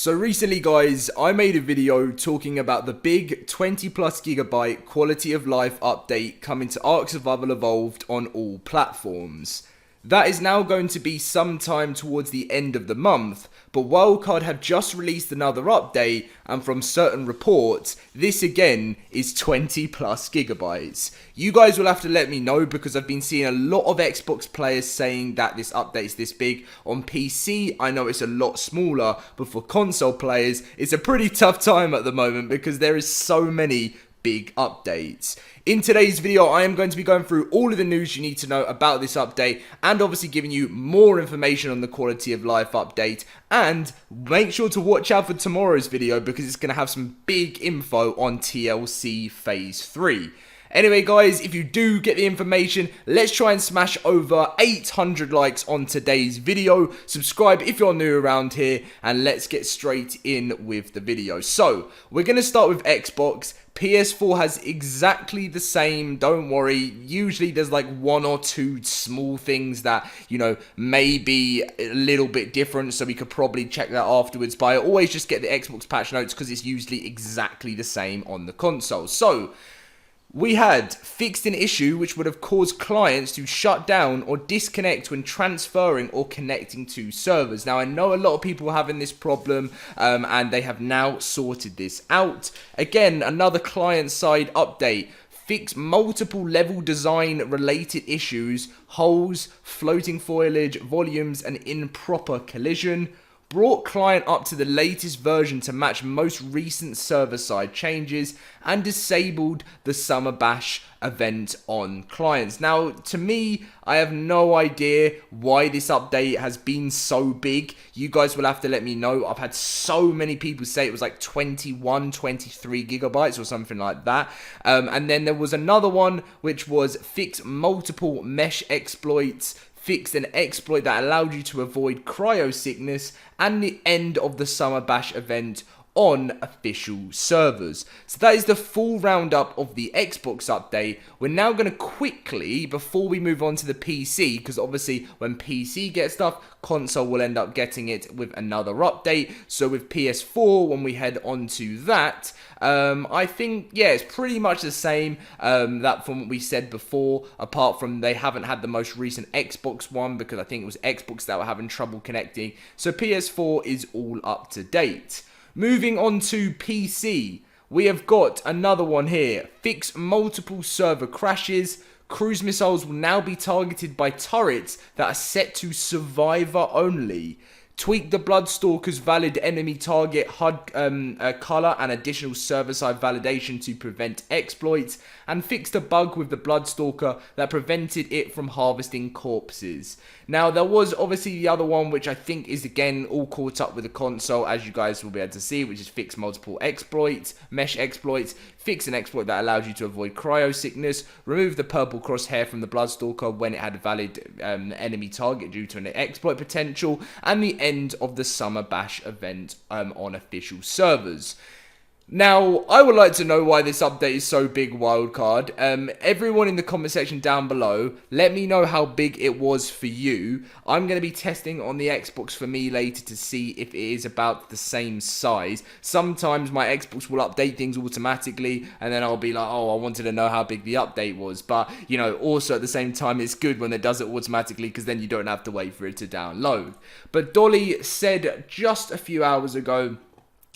So recently guys, I made a video talking about the big 20 plus gigabyte quality of life update coming to Ark Survival Evolved on all platforms. That is now going to be sometime towards the end of the month, but Wildcard have just released another update, and from certain reports, this again is 20 plus gigabytes. You guys will have to let me know because I've been seeing a lot of Xbox players saying that this update is this big. On PC, I know it's a lot smaller, but for console players, it's a pretty tough time at the moment because there is so many big updates. In today's video, I am going to be going through all of the news you need to know about this update and obviously giving you more information on the quality of life update, and make sure to watch out for tomorrow's video because it's going to have some big info on TLC Phase 3. Anyway guys, if you do get the information, let's try and smash over 800 likes on today's video. Subscribe if you're new around here, and let's get straight in with the video. So, we're going to start with Xbox. PS4 has exactly the same, don't worry. Usually there's like one or two small things that, you know, may be a little bit different, so we could probably check that afterwards. But I always just get the Xbox patch notes because it's usually exactly the same on the console. So, we had fixed an issue which would have caused clients to shut down or disconnect when transferring or connecting to servers. Now, I know a lot of people are having this problem, and they have now sorted this out. Again, another client-side update. Fix multiple level design related issues, holes, floating foliage, volumes, and improper collision. Brought client up to the latest version to match most recent server-side changes, and disabled the Summer Bash event on clients. Now, to me, I have no idea why this update has been so big. You guys will have to let me know. I've had so many people say it was like 21, 23 gigabytes or something like that. And then there was another one which was fix multiple mesh exploits, fixed an exploit that allowed you to avoid cryo sickness, and the end of the Summer Bash event on official servers. So that is the full roundup of the Xbox update. We're now going to quickly, before we move on to the PC, because obviously when PC gets stuff, console will end up getting it with another update. So with PS4, when we head on to that, I think, yeah, it's pretty much the same, that from what we said before, apart from they haven't had the most recent Xbox one, because I think it was Xbox that were having trouble connecting. So PS4 is all up to date. Moving on to PC, we have got another one here. Fix multiple server crashes. Cruise missiles will now be targeted by turrets that are set to survivor only. Tweak the Bloodstalker's valid enemy target HUD color and additional server-side validation to prevent exploits, and fixed a bug with the Bloodstalker that prevented it from harvesting corpses. Now, there was obviously the other one, which I think is again all caught up with the console, as you guys will be able to see, which is fix multiple exploits, mesh exploits, fix an exploit that allows you to avoid cryo sickness, remove the purple crosshair from the Bloodstalker when it had a valid enemy target due to an exploit potential, and the end of the Summer Bash event on official servers. Now, I would like to know why this update is so big, Wildcard. Everyone in the comment section down below, let me know how big it was for you. I'm going to be testing on the Xbox for me later to see if it is about the same size. Sometimes my Xbox will update things automatically, and then I'll be like, oh, I wanted to know how big the update was. But, you know, also at the same time, it's good when it does it automatically because then you don't have to wait for it to download. But Dolly said just a few hours ago,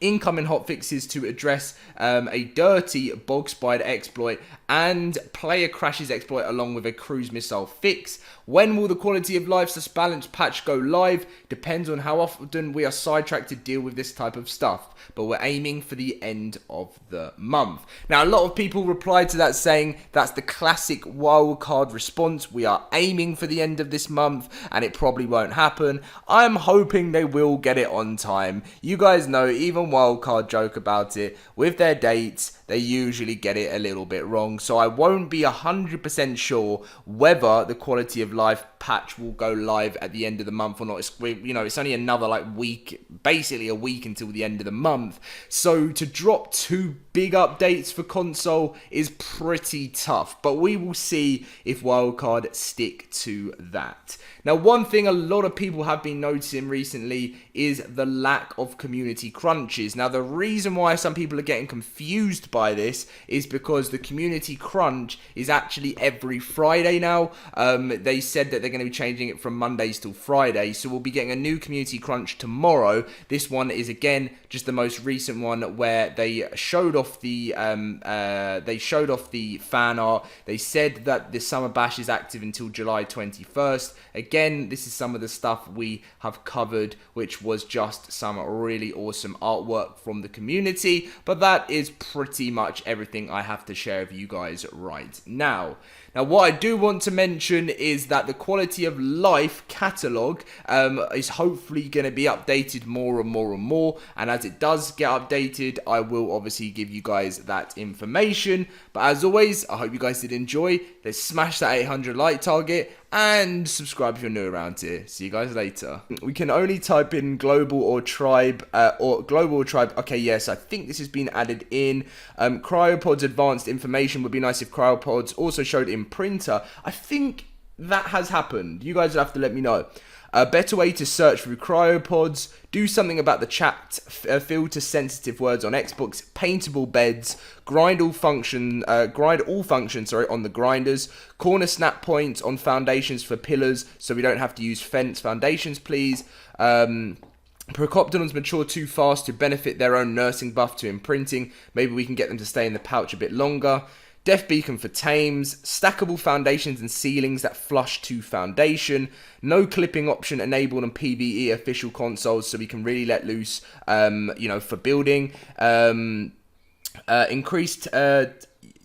incoming hotfixes to address a dirty bog spider exploit and player crashes exploit along with a cruise missile fix. When will the quality of life balance patch go live? Depends on how often we are sidetracked to deal with this type of stuff, but we're aiming for the end of the month. Now, a lot of people replied to that saying that's the classic wildcard response. We are aiming for the end of this month and it probably won't happen. I'm hoping they will get it on time. You guys know, even wildcard joke about it. With their dates, they usually get it a little bit wrong. So I won't be 100% sure whether the quality of life patch will go live at the end of the month or not. It's, you know, it's only another like week, basically a week until the end of the month. So to drop two big updates for console is pretty tough, but we will see if Wildcard stick to that. Now, one thing a lot of people have been noticing recently is the lack of community crunches. Now, the reason why some people are getting confused by this is because the community crunch is actually every Friday now. They said that they're going to be changing it from Mondays till Friday, so we'll be getting a new community crunch tomorrow. This one is again just the most recent one where they showed off the fan art. They said that the Summer Bash is active until July 21st. Again, this is some of the stuff we have covered, which was just some really awesome artwork from the community. But that is pretty much everything I have to share with you guys right now. Now, what I do want to mention is that the quality of life catalogue is hopefully going to be updated more and more and more. And as it does get updated, I will obviously give you guys that information. But as always, I hope you guys did enjoy. Let's smash that 800 like target and subscribe if you're new around here. See you guys later. We can only type in global or tribe Okay, yes, I think this has been added in. Cryopods advanced information would be nice if cryopods also showed in printer. I think that has happened. You guys will have to let me know. A better way to search through cryopods. Do something about the chat. Filter sensitive words on Xbox. Paintable beds. Grind all functions on the grinders. Corner snap points on foundations for pillars, so we don't have to use fence foundations, please. Procoptodons mature too fast to benefit their own nursing buff to imprinting. Maybe we can get them to stay in the pouch a bit longer. Death Beacon for tames, stackable foundations and ceilings that flush to foundation, no clipping option enabled on PvE official consoles, so we can really let loose, for building. Increased,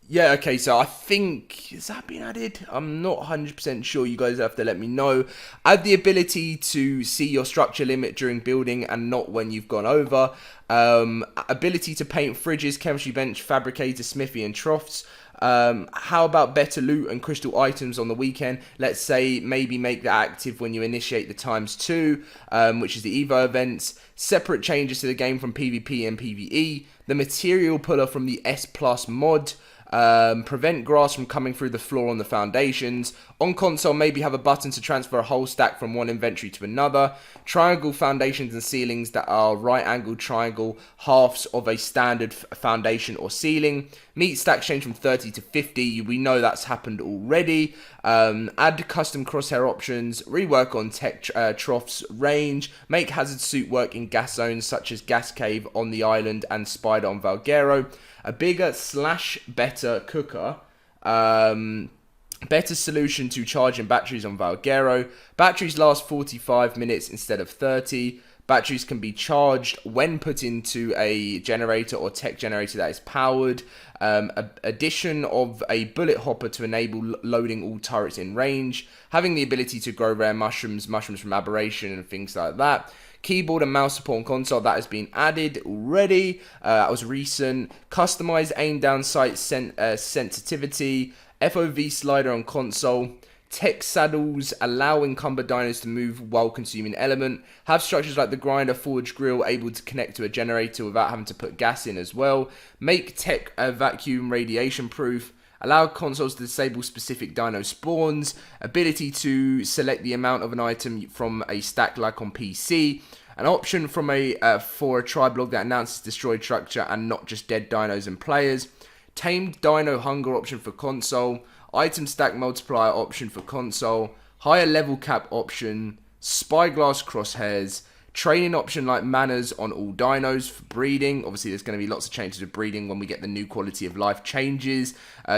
yeah, okay, so I think, has that been added? I'm not 100% sure, you guys have to let me know. Add the ability to see your structure limit during building and not when you've gone over. Ability to paint fridges, chemistry bench, fabricator, smithy and troughs. How about better loot and crystal items on the weekend? Let's say maybe make that active when you initiate the ×2, which is the Evo events. Separate changes to the game from PvP and PvE. The material puller from the S Plus mod. Prevent grass from coming through the floor on the foundations. On console, maybe have a button to transfer a whole stack from one inventory to another. Triangle foundations and ceilings that are right-angled triangle halves of a standard foundation or ceiling. Meat stack change from 30 to 50. We know that's happened already. Add custom crosshair options. Rework on tech troughs range. Make hazard suit work in gas zones such as gas cave on the island and spider on Valguero. A bigger / better cooker. Better solution to charging batteries on Valguero. Batteries last 45 minutes instead of 30. Batteries can be charged when put into a generator or tech generator that is powered. Addition of a bullet hopper to enable loading all turrets in range. Having the ability to grow rare mushrooms from aberration and things like that. Keyboard and mouse support on console, that has been added already. That was recent. Customized aim down sight sensitivity. FOV slider on console. Tech saddles allow encumbered dinos to move while consuming element. Have structures like the grinder, forge grill able to connect to a generator without having to put gas in as well. Make tech vacuum radiation proof. Allow consoles to disable specific dino spawns. Ability to select the amount of an item from a stack like on PC. An option from for a tribe log that announces destroyed structure and not just dead dinos and players. Tamed dino hunger option for console. Item stack multiplier option for console. Higher level cap option. Spyglass crosshairs. Training option like manners on all dinos for breeding. Obviously, there's going to be lots of changes of breeding when we get the new quality of life changes.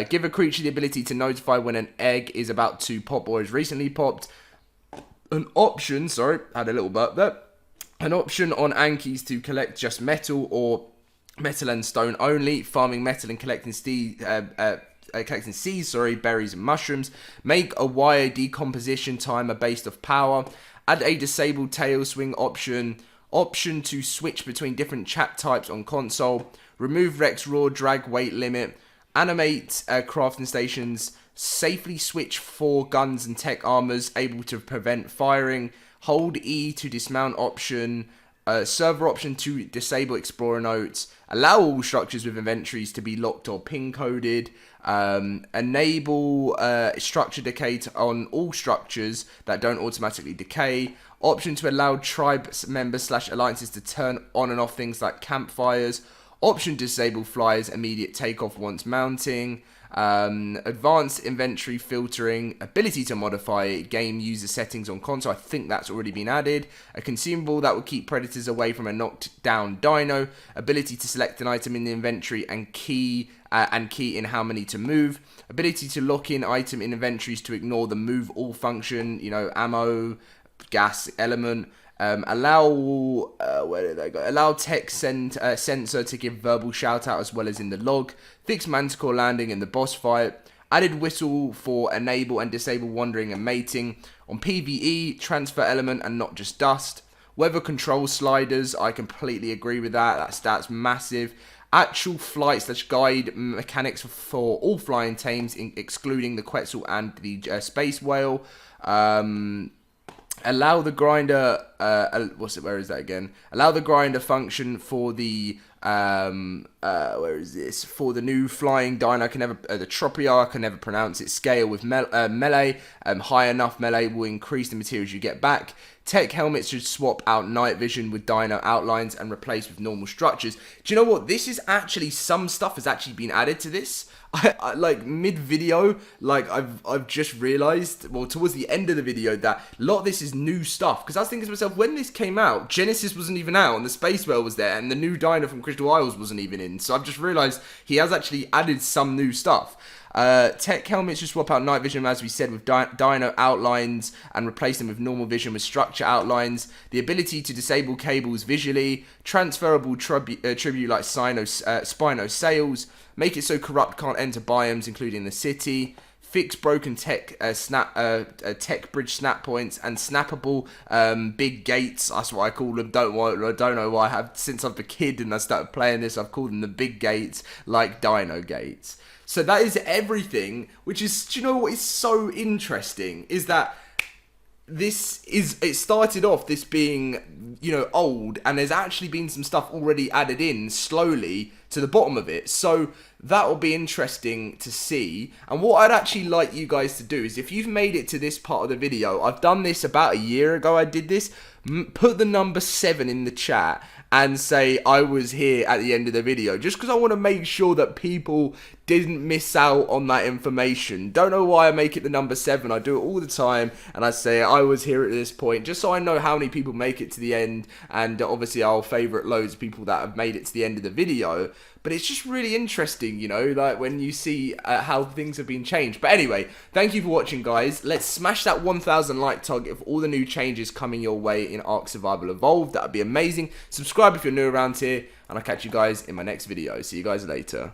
Give a creature the ability to notify when an egg is about to pop or has recently popped. An option, sorry, had a little burp there. An option on Ankies to collect just metal or metal and stone only. Farming metal and collecting seeds, berries and mushrooms. Make a wire decomposition timer based off power. Add a disabled tail swing option. Option to switch between different chat types on console. Remove Rex raw drag weight limit. Animate crafting stations. Safely switch 4 guns and tech armors able to prevent firing. Hold E to dismount option. server option to disable explorer notes, allow all structures with inventories to be locked or pin coded, enable structure decay on all structures that don't automatically decay, option to allow tribe members / alliances to turn on and off things like campfires, option to disable flyers immediate takeoff once mounting, advanced inventory filtering, ability to modify game user settings on console. I think that's already been added. A consumable that will keep predators away from a knocked down dino, ability to select an item in the inventory and key in how many to move, ability to lock in item in inventories to ignore the move all function, you know, ammo, gas element. Allow text sensor to give verbal shout out as well as in the log. Fix manticore landing in the boss fight. Added whistle for enable and disable wandering and mating. On PvE, transfer element and not just dust. Weather control sliders, I completely agree with that. That's massive. Actual flight / guide mechanics for all flying tames, excluding the Quetzal and the space whale. Allow the grinder, where is that again? Allow the grinder function for the, where is this? For the new flying dino, the Tropia, I can never pronounce it, scale with melee. High enough melee will increase the materials you get back. Tech helmets should swap out night vision with dino outlines and replace with normal structures. Do you know what? This is actually, some stuff has actually been added to this. I like mid-video, like I've just realised, well, towards the end of the video, that a lot of this is new stuff. Because I was thinking to myself, when this came out, Genesis wasn't even out, and the Space Whale was there, and the new dino from Crystal Isles wasn't even in. So I've just realised he has actually added some new stuff. Tech helmets should swap out night vision, as we said, with dino outlines and replace them with normal vision with structure outlines. The ability to disable cables visually. Transferable tribute like Spino sails. Make it so corrupt can't enter biomes, including the city. Fix broken tech tech bridge snap points and snappable big gates. That's what I call them. I don't know why I have, since I've been a kid and I started playing this, I've called them the big gates, like dino gates. So that is everything, which is, do you know what is so interesting? Is that it started off this being, you know, old, and there's actually been some stuff already added in slowly to the bottom of it. So that will be interesting to see. And what I'd actually like you guys to do is, if you've made it to this part of the video, I've done this about a year ago, I did this, put the number 7 in the chat and say I was here at the end of the video, just because I want to make sure that people didn't miss out on that information. Don't know why I make it the number 7. I do it all the time, and I say I was here at this point, just so I know how many people make it to the end. And obviously I'll favourite loads of people that have made it to the end of the video. But it's just really interesting, you know, like when you see how things have been changed. But anyway, thank you for watching, guys. Let's smash that 1,000 like target for all the new changes coming your way in Ark Survival Evolved. That would be amazing. Subscribe if you're new around here, and I'll catch you guys in my next video. See you guys later.